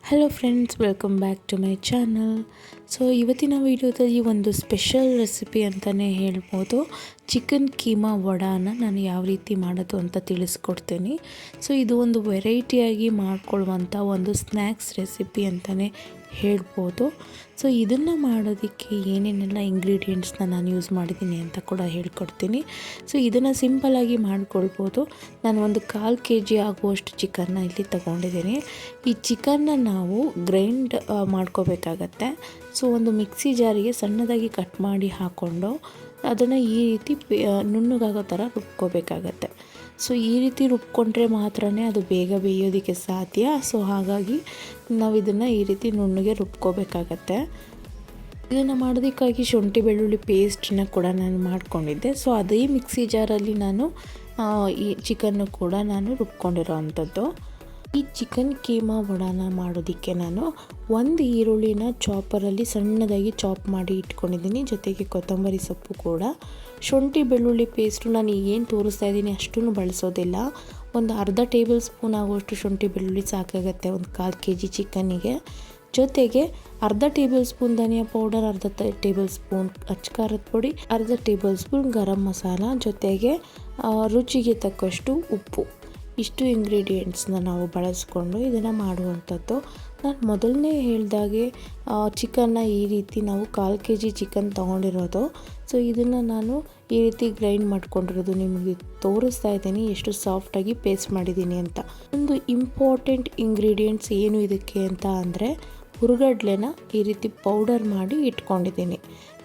Hello friends, welcome back to my channel. So ಇವತ್ತಿನ ವೀಡಿಯೋದಲ್ಲಿ ಒಂದು ಸ್ಪೆಷಲ್ ರೆಸಿಪಿ ಅಂತಲೇ ಹೇಳ್ಬೋದು. ಚಿಕನ್ ಕೀಮಾ ವಡಾನ ನಾನು ಯಾವ ರೀತಿ ಮಾಡೋದು ಅಂತ ತಿಳಿಸ್ಕೊಡ್ತೀನಿ. ಸೊ ಇದು ಒಂದು ವೆರೈಟಿಯಾಗಿ ಮಾಡ್ಕೊಳ್ಳುವಂಥ ಒಂದು ಸ್ನ್ಯಾಕ್ಸ್ ರೆಸಿಪಿ ಅಂತಲೇ ಹೇಳ್ಬೋದು. ಸೊ ಇದನ್ನು ಮಾಡೋದಕ್ಕೆ ಏನೇನೆಲ್ಲ ಇಂಗ್ರೀಡಿಯೆಂಟ್ಸ್ನ ನಾನು ಯೂಸ್ ಮಾಡಿದ್ದೀನಿ ಅಂತ ಕೂಡ ಹೇಳ್ಕೊಡ್ತೀನಿ. ಸೊ ಇದನ್ನು ಸಿಂಪಲ್ಲಾಗಿ ಮಾಡ್ಕೊಳ್ಬೋದು. ನಾನು ಒಂದು 1/4 kg ಆಗುವಷ್ಟು ಚಿಕನ್ನ ಇಲ್ಲಿ ತೊಗೊಂಡಿದ್ದೀನಿ. ಈ ಚಿಕನ್ನ ನಾವು ಗ್ರೈಂಡ್ ಮಾಡ್ಕೋಬೇಕಾಗತ್ತೆ. ಸೊ ಒಂದು ಮಿಕ್ಸಿ ಜಾರಿಗೆ ಸಣ್ಣದಾಗಿ ಕಟ್ ಮಾಡಿ ಹಾಕ್ಕೊಂಡು ಅದನ್ನು ಈ ರೀತಿ ನುಣ್ಣಗಾಗೋ ಥರ ರುಬ್ಕೋಬೇಕಾಗತ್ತೆ. ಸೊ ಈ ರೀತಿ ರುಬ್ಕೊಂಡ್ರೆ ಮಾತ್ರ ಅದು ಬೇಗ ಬೇಯೋದಕ್ಕೆ ಸಾಧ್ಯ. ಸೊ ಹಾಗಾಗಿ ನಾವು ಇದನ್ನು ಈ ರೀತಿ ನುಣ್ಣಗೆ ರುಬ್ಕೋಬೇಕಾಗತ್ತೆ. ಇದನ್ನು ಮಾಡೋದಕ್ಕಾಗಿ ಶುಂಠಿ ಬೆಳ್ಳುಳ್ಳಿ ಪೇಸ್ಟನ್ನ ಕೂಡ ನಾನು ಮಾಡ್ಕೊಂಡಿದ್ದೆ. ಸೊ ಅದೇ ಮಿಕ್ಸಿ ಜಾರಲ್ಲಿ ನಾನು ಈ ಚಿಕನ್ನು ಕೂಡ ನಾನು ರುಬ್ಕೊಂಡಿರೋ ಅಂಥದ್ದು. ಈ ಚಿಕನ್ ಕೀಮಾ ವಡಾನ ಮಾಡೋದಕ್ಕೆ ನಾನು ಒಂದು ಈರುಳ್ಳಿನ ಚಾಪರಲ್ಲಿ ಸಣ್ಣದಾಗಿ ಚಾಪ್ ಮಾಡಿ ಇಟ್ಕೊಂಡಿದ್ದೀನಿ. ಜೊತೆಗೆ ಕೊತ್ತಂಬರಿ ಸೊಪ್ಪು ಕೂಡ, ಶುಂಠಿ ಬೆಳ್ಳುಳ್ಳಿ ಪೇಸ್ಟು ನಾನು ಏನು ತೋರಿಸ್ತಾ ಇದ್ದೀನಿ ಅಷ್ಟೂ ಬಳಸೋದಿಲ್ಲ. ಒಂದು ಅರ್ಧ ಟೇಬಲ್ ಸ್ಪೂನ್ ಆಗುವಷ್ಟು ಶುಂಠಿ ಬೆಳ್ಳುಳ್ಳಿ ಸಾಕಾಗುತ್ತೆ ಒಂದು 1/4 kg ಚಿಕನ್ನಿಗೆ. ಜೊತೆಗೆ ಅರ್ಧ ಟೇಬಲ್ ಸ್ಪೂನ್ ಧನಿಯಾ ಪೌಡರ್, ಅರ್ಧ ಟೇಬಲ್ ಸ್ಪೂನ್ ಅಚ್ಚಕಾರದ ಪುಡಿ, ಅರ್ಧ ಟೇಬಲ್ ಸ್ಪೂನ್ ಗರಂ ಮಸಾಲ, ಜೊತೆಗೆ ರುಚಿಗೆ ತಕ್ಕಷ್ಟು ಉಪ್ಪು. ಇಷ್ಟು ಇಂಗ್ರೀಡಿಯೆಂಟ್ಸ್ನ ನಾವು ಬಳಸ್ಕೊಂಡು ಇದನ್ನು ಮಾಡುವಂಥದ್ದು. ನಾನು ಮೊದಲನೇ ಹೇಳಿದಾಗೆ ಚಿಕನ್ನ ಈ ರೀತಿ ನಾವು 1/4 kg ಚಿಕನ್ ತೊಗೊಂಡಿರೋದು. ಸೊ ಇದನ್ನು ನಾನು ಈ ರೀತಿ ಗ್ರೈಂಡ್ ಮಾಡ್ಕೊಂಡಿರೋದು ನಿಮಗೆ ತೋರಿಸ್ತಾ ಇದ್ದೀನಿ ಎಷ್ಟು ಸಾಫ್ಟಾಗಿ ಪೇಸ್ಟ್ ಮಾಡಿದ್ದೀನಿ ಅಂತ. ಒಂದು ಇಂಪಾರ್ಟೆಂಟ್ ಇಂಗ್ರೀಡಿಯೆಂಟ್ಸ್ ಏನು ಇದಕ್ಕೆ ಅಂತ ಅಂದರೆ ಹುರುಗಡ್ಲೆನ ಈ ರೀತಿ ಪೌಡರ್ ಮಾಡಿ ಇಟ್ಕೊಂಡಿದ್ದೀನಿ.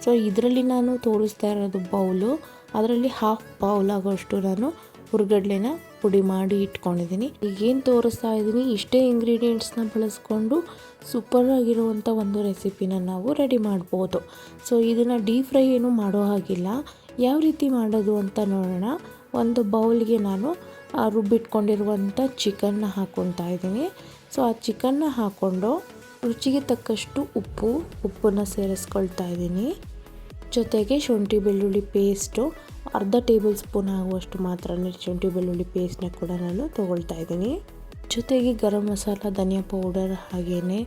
ಸೊ ಇದರಲ್ಲಿ ನಾನು ತೋರಿಸ್ತಾ ಇರೋದು ಬೌಲು, ಅದರಲ್ಲಿ 1/2 ಬೌಲ್ ಆಗೋಷ್ಟು ನಾನು ಹುರುಗಡ್ಲೆನ ಪುಡಿ ಮಾಡಿ ಇಟ್ಕೊಂಡಿದ್ದೀನಿ. ಈಗೇನು ತೋರಿಸ್ತಾ ಇದ್ದೀನಿ ಇಷ್ಟೇ ಇಂಗ್ರೀಡಿಯೆಂಟ್ಸ್ನ ಬಳಸ್ಕೊಂಡು ಸೂಪರಾಗಿರುವಂಥ ಒಂದು ರೆಸಿಪಿನ ನಾವು ರೆಡಿ ಮಾಡ್ಬೋದು. ಸೊ ಇದನ್ನು ಡೀಪ್ ಫ್ರೈ ಏನೂ ಮಾಡೋ ಹಾಗಿಲ್ಲ. ಯಾವ ರೀತಿ ಮಾಡೋದು ಅಂತ ನೋಡೋಣ. ಒಂದು ಬೌಲ್ಗೆ ನಾನು ರುಬ್ಬಿಟ್ಕೊಂಡಿರುವಂಥ ಚಿಕನ್ನ ಹಾಕ್ಕೊತಾ ಇದ್ದೀನಿ. ಸೊ ಆ ಚಿಕನ್ನ ಹಾಕ್ಕೊಂಡು ರುಚಿಗೆ ತಕ್ಕಷ್ಟು ಉಪ್ಪನ್ನು ಸೇರಿಸ್ಕೊಳ್ತಾ ಇದ್ದೀನಿ. ಜೊತೆಗೆ ಶುಂಠಿ ಬೆಳ್ಳುಳ್ಳಿ ಪೇಸ್ಟು ಅರ್ಧ ಟೇಬಲ್ ಸ್ಪೂನ್ ಆಗುವಷ್ಟು ಮಾತ್ರ ಶುಂಠಿ ಬೆಳ್ಳುಳ್ಳಿ ಪೇಸ್ಟ್ನ ಕೂಡ ನಾನು ತೊಗೊಳ್ತಾ ಇದ್ದೀನಿ. ಜೊತೆಗೆ ಗರಂ ಮಸಾಲ, ಧನಿಯಾ ಪೌಡರ್, ಹಾಗೆಯೇ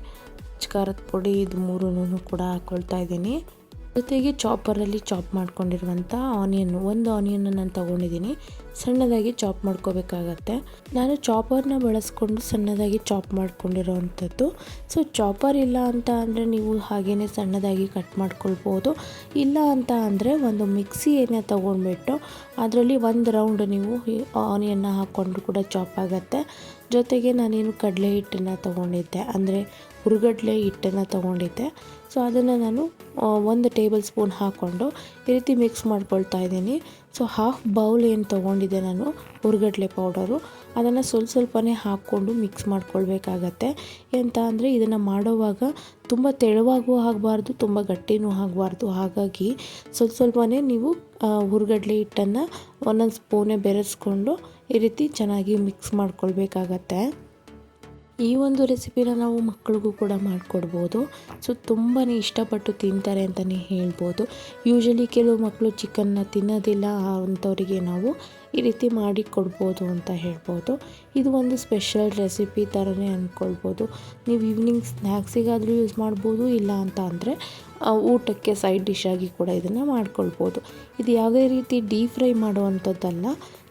ಖಾರದ ಪುಡಿ, ಇದು ಮೂರನ್ನೂ ಕೂಡ ಹಾಕ್ಕೊಳ್ತಾ ಇದ್ದೀನಿ. ಜೊತೆಗೆ ಚಾಪರಲ್ಲಿ ಚಾಪ್ ಮಾಡ್ಕೊಂಡಿರುವಂಥ ಒಂದು ಆನಿಯನ್ನ ನಾನು ತೊಗೊಂಡಿದ್ದೀನಿ. ಸಣ್ಣದಾಗಿ ಚಾಪ್ ಮಾಡ್ಕೋಬೇಕಾಗತ್ತೆ. ನಾನು ಚಾಪರ್ನ ಬಳಸ್ಕೊಂಡು ಸಣ್ಣದಾಗಿ ಚಾಪ್ ಮಾಡ್ಕೊಂಡಿರೋ ಅಂಥದ್ದು. ಸೊ ಚಾಪರ್ ಇಲ್ಲ ಅಂತ ಅಂದರೆ ನೀವು ಹಾಗೆಯೇ ಸಣ್ಣದಾಗಿ ಕಟ್ ಮಾಡ್ಕೊಳ್ಬೋದು. ಇಲ್ಲ ಅಂತ ಅಂದರೆ ಒಂದು ಮಿಕ್ಸಿಯನ್ನು ತೊಗೊಂಡ್ಬಿಟ್ಟು ಅದರಲ್ಲಿ ಒಂದು ರೌಂಡ್ ನೀವು ಆನಿಯನ್ನ ಹಾಕ್ಕೊಂಡು ಕೂಡ ಚಾಪ್ ಆಗುತ್ತೆ. ಜೊತೆಗೆ ನಾನೇನು ಕಡಲೆ ಹಿಟ್ಟನ್ನು ತೊಗೊಂಡಿದ್ದೆ, ಅಂದರೆ ಹುರುಗಡ್ಲೆ ಹಿಟ್ಟನ್ನು ತೊಗೊಂಡಿದ್ದೆ. ಸೊ ಅದನ್ನು ನಾನು 1 ಟೇಬಲ್ ಸ್ಪೂನ್ ಹಾಕ್ಕೊಂಡು ಈ ರೀತಿ ಮಿಕ್ಸ್ ಮಾಡ್ಕೊಳ್ತಾ ಇದ್ದೀನಿ. ಸೊ 1/2 ಬೌಲ್ ಏನು ತೊಗೊಂಡಿದ್ದೆ ನಾನು ಹುರುಗಡ್ಲೆ ಪೌಡರು, ಅದನ್ನು ಸ್ವಲ್ಪನೇ ಹಾಕ್ಕೊಂಡು ಮಿಕ್ಸ್ ಮಾಡ್ಕೊಳ್ಬೇಕಾಗತ್ತೆ. ಎಂತ ಅಂದರೆ ಇದನ್ನು ಮಾಡೋವಾಗ ತುಂಬ ತೆಳುವಾಗೂ ಆಗಬಾರ್ದು, ತುಂಬ ಗಟ್ಟಿನೂ ಆಗಬಾರ್ದು. ಹಾಗಾಗಿ ಸ್ವಲ್ಪನೇ ನೀವು ಹುರುಗಡ್ಲೆ ಹಿಟ್ಟನ್ನು ಒಂದೊಂದು ಸ್ಪೂನೇ ಬೆರೆಸ್ಕೊಂಡು ಈ ರೀತಿ ಚೆನ್ನಾಗಿ ಮಿಕ್ಸ್ ಮಾಡ್ಕೊಳ್ಬೇಕಾಗತ್ತೆ. ಈ ಒಂದು ರೆಸಿಪಿನ ನಾವು ಮಕ್ಕಳಿಗೂ ಕೂಡ ಮಾಡಿಕೊಡ್ಬೋದು. ಸೊ ತುಂಬಾ ಇಷ್ಟಪಟ್ಟು ತಿಂತಾರೆ ಅಂತಲೇ ಹೇಳ್ಬೋದು. ಯೂಶಲಿ ಕೆಲವು ಮಕ್ಕಳು ಚಿಕನ್ನ ತಿನ್ನೋದಿಲ್ಲ, ಅಂಥವರಿಗೆ ನಾವು ಈ ರೀತಿ ಮಾಡಿ ಕೊಡ್ಬೋದು ಅಂತ ಹೇಳ್ಬೋದು. ಇದು ಒಂದು ಸ್ಪೆಷಲ್ ರೆಸಿಪಿ ಥರನೇ ಅಂದ್ಕೊಳ್ಬೋದು. ನೀವು ಈವ್ನಿಂಗ್ ಸ್ನ್ಯಾಕ್ಸಿಗಾದರೂ ಯೂಸ್ ಮಾಡ್ಬೋದು, ಇಲ್ಲ ಅಂತ ಅಂದರೆ ಊಟಕ್ಕೆ ಸೈಡ್ ಡಿಶ್ ಆಗಿ ಕೂಡ ಇದನ್ನು ಮಾಡ್ಕೊಳ್ಬೋದು. ಇದು ಯಾವುದೇ ರೀತಿ ಡೀಪ್ ಫ್ರೈ ಮಾಡುವಂಥದ್ದಲ್ಲ.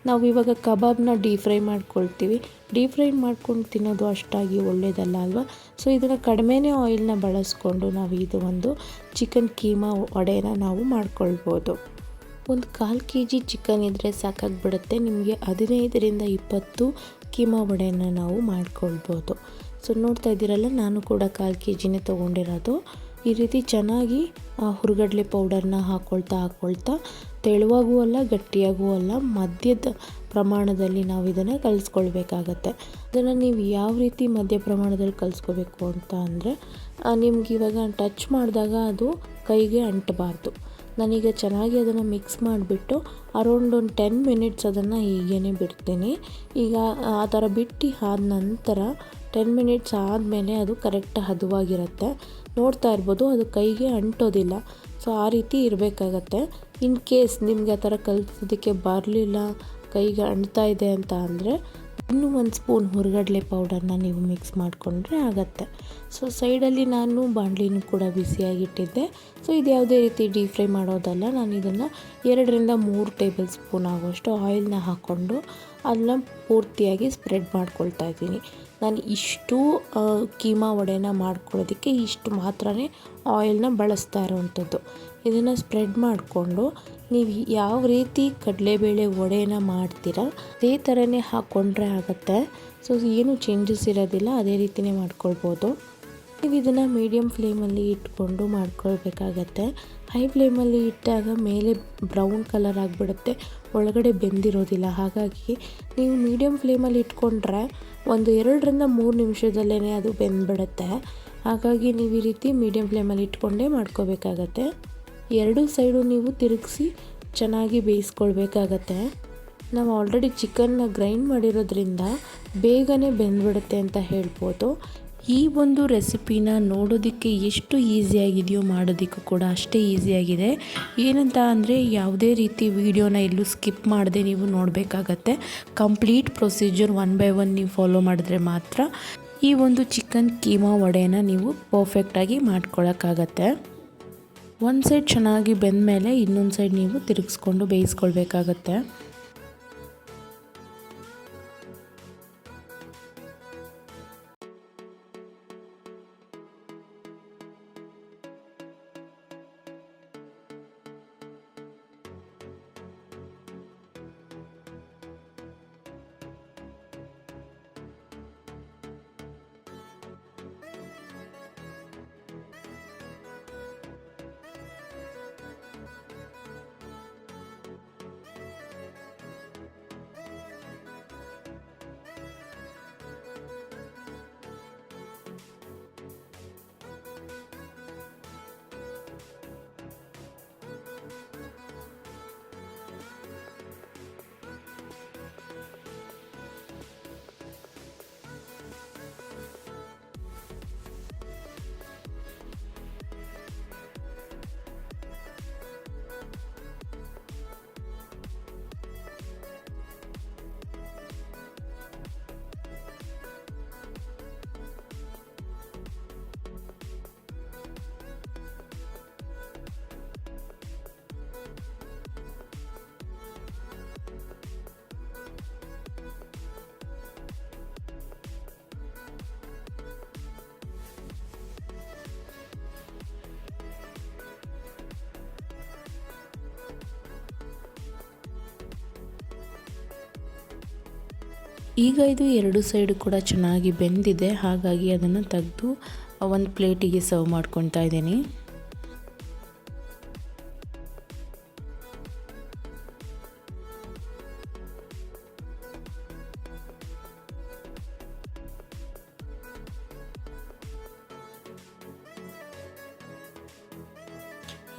ನಾವು ಇವಾಗ ಕಬಾಬ್ನ ಡೀಪ್ ಫ್ರೈ ಮಾಡ್ಕೊಳ್ತೀವಿ. ಡೀಪ್ ಫ್ರೈ ಮಾಡ್ಕೊಂಡು ತಿನ್ನೋದು ಅಷ್ಟಾಗಿ ಒಳ್ಳೆಯದಲ್ಲ ಅಲ್ವಾ. ಸೊ ಇದನ್ನು ಕಡಿಮೆನೇ ಆಯಿಲ್ನ ಬಳಸ್ಕೊಂಡು ನಾವು ಇದು ಒಂದು ಚಿಕನ್ ಕೀಮಾ ವಡೆನ ನಾವು ಮಾಡ್ಕೊಳ್ಬೋದು. ಒಂದು 1/4 kg ಚಿಕನ್ ಇದ್ದರೆ ಸಾಕಾಗಿಬಿಡುತ್ತೆ. ನಿಮಗೆ 15ರಿಂದ 20 ಕೀಮಾ ವಡೆನ ನಾವು ಮಾಡ್ಕೊಳ್ಬೋದು. ಸೊ ನೋಡ್ತಾ ಇದ್ದೀರಲ್ಲ, ನಾನು ಕೂಡ 1/4 kgನೇ ತೊಗೊಂಡಿರೋದು. ಈ ರೀತಿ ಚೆನ್ನಾಗಿ ಹುರುಗಡ್ಲೆ ಪೌಡರ್ನ ಹಾಕ್ಕೊಳ್ತಾ ತೆಳುವಾಗೂ ಅಲ್ಲ, ಗಟ್ಟಿಯಾಗೂ ಅಲ್ಲ, ಮಧ್ಯದ ಪ್ರಮಾಣದಲ್ಲಿ ನಾವು ಇದನ್ನು ಕಲಿಸ್ಕೊಳ್ಬೇಕಾಗತ್ತೆ. ಅದನ್ನು ನೀವು ಯಾವ ರೀತಿ ಮಧ್ಯ ಪ್ರಮಾಣದಲ್ಲಿ ಕಲಿಸ್ಕೋಬೇಕು ಅಂತ ಅಂದರೆ ನಿಮ್ಗೆ ಇವಾಗ ಟಚ್ ಮಾಡಿದಾಗ ಅದು ಕೈಗೆ ಅಂಟಬಾರ್ದು. ನಾನೀಗ ಚೆನ್ನಾಗಿ ಅದನ್ನು ಮಿಕ್ಸ್ ಮಾಡಿಬಿಟ್ಟು ಅರೌಂಡ್ ಒಂದು 10 ಮಿನಿಟ್ಸ್ ಅದನ್ನು ಹೀಗೇ ಬಿಡ್ತೀನಿ. ಈಗ ಆ ಥರ ಬಿಟ್ಟು ಆದ ನಂತರ 10 ಮಿನಿಟ್ಸ್ ಆದಮೇಲೆ ಅದು ಕರೆಕ್ಟ್ ಹದವಾಗಿರುತ್ತೆ. ನೋಡ್ತಾ ಇರ್ಬೋದು, ಅದು ಕೈಗೆ ಅಂಟೋದಿಲ್ಲ. ಸೊ ಆ ರೀತಿ ಇರಬೇಕಾಗತ್ತೆ. ಇನ್ ಕೇಸ್ ನಿಮಗೆ ಆ ಥರ ಕಲಿಸೋದಕ್ಕೆ ಬರಲಿಲ್ಲ, ಕೈಗೆ ಅಂಟ್ತಾ ಇದೆ ಅಂತ ಅಂದರೆ ಇನ್ನೂ 1 ಸ್ಪೂನ್ ಹುರ್ಗಡ್ಲೆ ಪೌಡರ್ನ ನೀವು ಮಿಕ್ಸ್ ಮಾಡಿಕೊಂಡ್ರೆ ಆಗುತ್ತೆ. ಸೊ ಸೈಡಲ್ಲಿ ನಾನು ಬಾಣಲಿನೂ ಕೂಡ ಬಿಸಿಯಾಗಿಟ್ಟಿದ್ದೆ. ಸೊ ಇದು ಯಾವುದೇ ರೀತಿ ಡೀಪ್ ಫ್ರೈ ಮಾಡೋದಲ್ಲ. ನಾನು ಇದನ್ನು 2ರಿಂದ 3 ಟೇಬಲ್ ಸ್ಪೂನ್ ಆಗುವಷ್ಟು ಆಯಿಲ್ನ ಹಾಕ್ಕೊಂಡು ಅದನ್ನ ಪೂರ್ತಿಯಾಗಿ ಸ್ಪ್ರೆಡ್ ಮಾಡ್ಕೊಳ್ತಾ ಇದ್ದೀನಿ. ನಾನು ಇಷ್ಟು ಕೀಮಾ ವಡೆನ ಮಾಡ್ಕೊಳ್ಳೋದಕ್ಕೆ ಇಷ್ಟು ಮಾತ್ರನೇ ಆಯಿಲ್ನ ಬಳಸ್ತಾ ಇರೋವಂಥದ್ದು. ಇದನ್ನು ಸ್ಪ್ರೆಡ್ ಮಾಡಿಕೊಂಡು ನೀವು ಯಾವ ರೀತಿ ಕಡಲೆಬೇಳೆ ವಡೆನ ಮಾಡ್ತೀರಾ ಅದೇ ಥರನೇ ಹಾಕ್ಕೊಂಡ್ರೆ ಆಗುತ್ತೆ. ಸೊ ಏನು ಚೇಂಜಸ್ ಇರೋದಿಲ್ಲ, ಅದೇ ರೀತಿಯೇ ಮಾಡ್ಕೊಳ್ಬೋದು. ನೀವು ಇದನ್ನು ಮೀಡಿಯಮ್ ಫ್ಲೇಮಲ್ಲಿ ಇಟ್ಕೊಂಡು ಮಾಡ್ಕೊಳ್ಬೇಕಾಗತ್ತೆ. ಹೈ ಫ್ಲೇಮಲ್ಲಿ ಇಟ್ಟಾಗ ಮೇಲೆ ಬ್ರೌನ್ ಕಲರ್ ಆಗಿಬಿಡುತ್ತೆ, ಒಳಗಡೆ ಬೆಂದಿರೋದಿಲ್ಲ. ಹಾಗಾಗಿ ನೀವು ಮೀಡಿಯಮ್ ಫ್ಲೇಮಲ್ಲಿ ಇಟ್ಕೊಂಡ್ರೆ ಒಂದು 2ರಿಂದ 3 ನಿಮಿಷದಲ್ಲೇ ಅದು ಬೆಂದ್ಬಿಡುತ್ತೆ. ಹಾಗಾಗಿ ನೀವು ಈ ರೀತಿ ಮೀಡಿಯಮ್ ಫ್ಲೇಮಲ್ಲಿ ಇಟ್ಕೊಂಡೇ ಮಾಡ್ಕೋಬೇಕಾಗತ್ತೆ. 2 ಸೈಡು ನೀವು ತಿರುಗಿಸಿ ಚೆನ್ನಾಗಿ ಬೇಯಿಸ್ಕೊಳ್ಬೇಕಾಗತ್ತೆ. ನಾವು ಆಲ್ರೆಡಿ ಚಿಕನ್ನ ಗ್ರೈಂಡ್ ಮಾಡಿರೋದ್ರಿಂದ ಬೇಗನೆ ಬೆಂದ್ಬಿಡುತ್ತೆ ಅಂತ ಹೇಳ್ಬೋದು. ಈ ಒಂದು ರೆಸಿಪಿನ ನೋಡೋದಕ್ಕೆ ಎಷ್ಟು ಈಸಿಯಾಗಿದೆಯೋ ಮಾಡೋದಕ್ಕೂ ಕೂಡ ಅಷ್ಟೇ ಈಸಿಯಾಗಿದೆ. ಏನಂತ ಅಂದರೆ ಯಾವುದೇ ರೀತಿ ವೀಡಿಯೋನ ಎಲ್ಲೂ ಸ್ಕಿಪ್ ಮಾಡದೆ ನೀವು ನೋಡಬೇಕಾಗತ್ತೆ. ಕಂಪ್ಲೀಟ್ ಪ್ರೊಸೀಜರ್ 1 ಬೈ 1 ನೀವು ಫಾಲೋ ಮಾಡಿದ್ರೆ ಮಾತ್ರ ಈ ಒಂದು ಚಿಕನ್ ಕೀಮಾ ವಡೆನ ನೀವು ಪರ್ಫೆಕ್ಟಾಗಿ ಮಾಡ್ಕೊಳ್ಳೋಕ್ಕಾಗತ್ತೆ. ಒಂದು ಸೈಡ್ ಚೆನ್ನಾಗಿ ಬೆಂದ ಮೇಲೆ ಇನ್ನೊಂದು ಸೈಡ್ ನೀವು ತಿರುಗಿಸ್ಕೊಂಡು ಬೇಯಿಸ್ಕೊಳ್ಬೇಕಾಗತ್ತೆ. ಈಗ ಇದು 2 ಸೈಡು ಕೂಡ ಚೆನ್ನಾಗಿ ಬೆಂದಿದೆ. ಹಾಗಾಗಿ ಅದನ್ನು ತೆಗೆದು ಒಂದು ಪ್ಲೇಟಿಗೆ ಸರ್ವ್ ಮಾಡ್ಕೊತಾ ಇದ್ದೀನಿ.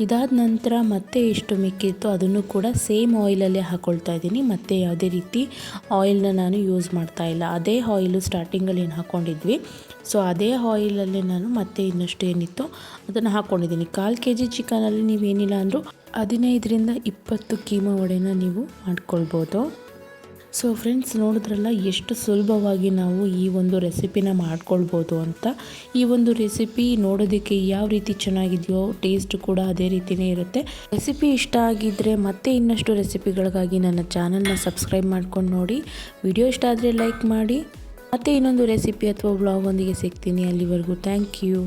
ಇದಾದ ನಂತರ ಮತ್ತೆ ಎಷ್ಟು ಮಿಕ್ಕಿತ್ತು ಅದನ್ನು ಕೂಡ ಸೇಮ್ ಆಯಿಲಲ್ಲೇ ಹಾಕ್ಕೊಳ್ತಾ ಇದ್ದೀನಿ. ಮತ್ತು ಯಾವುದೇ ರೀತಿ ಆಯಿಲ್ನ ನಾನು ಯೂಸ್ ಮಾಡ್ತಾ ಇಲ್ಲ. ಅದೇ ಆಯಿಲು ಸ್ಟಾರ್ಟಿಂಗಲ್ಲಿ ಏನು ಹಾಕ್ಕೊಂಡಿದ್ವಿ, ಸೊ ಅದೇ ಆಯಿಲಲ್ಲೇ ನಾನು ಮತ್ತೆ ಇನ್ನಷ್ಟು ಏನಿತ್ತು ಅದನ್ನು ಹಾಕ್ಕೊಂಡಿದ್ದೀನಿ. 1/4 kg ಚಿಕನಲ್ಲಿ ನೀವೇನಿಲ್ಲ ಅಂದರೂ 15ರಿಂದ 20 ಕೀಮಾ ವಡೆನ ನೀವು ಮಾಡ್ಕೊಳ್ಬೋದು. ಸೊ ಫ್ರೆಂಡ್ಸ್, ನೋಡಿದ್ರಲ್ಲ ಎಷ್ಟು ಸುಲಭವಾಗಿ ನಾವು ಈ ಒಂದು ರೆಸಿಪಿನ ಮಾಡ್ಕೊಳ್ಬೋದು ಅಂತ. ಈ ಒಂದು ರೆಸಿಪಿ ನೋಡೋದಕ್ಕೆ ಯಾವ ರೀತಿ ಚೆನ್ನಾಗಿದೆಯೋ ಟೇಸ್ಟ್ ಕೂಡ ಅದೇ ರೀತಿಯೇ ಇರುತ್ತೆ. ರೆಸಿಪಿ ಇಷ್ಟ ಆಗಿದ್ದರೆ ಮತ್ತೆ ಇನ್ನಷ್ಟು ರೆಸಿಪಿಗಳಿಗಾಗಿ ನನ್ನ ಚಾನಲ್ನ ಸಬ್ಸ್ಕ್ರೈಬ್ ಮಾಡ್ಕೊಂಡು ನೋಡಿ. ವಿಡಿಯೋ ಇಷ್ಟ ಆದರೆ ಲೈಕ್ ಮಾಡಿ. ಮತ್ತೆ ಇನ್ನೊಂದು ರೆಸಿಪಿ ಅಥವಾ ವ್ಲಾಗ್ ಒಂದಿಗೆ ಸಿಗ್ತೀನಿ. ಅಲ್ಲಿವರೆಗೂ ಥ್ಯಾಂಕ್ ಯು.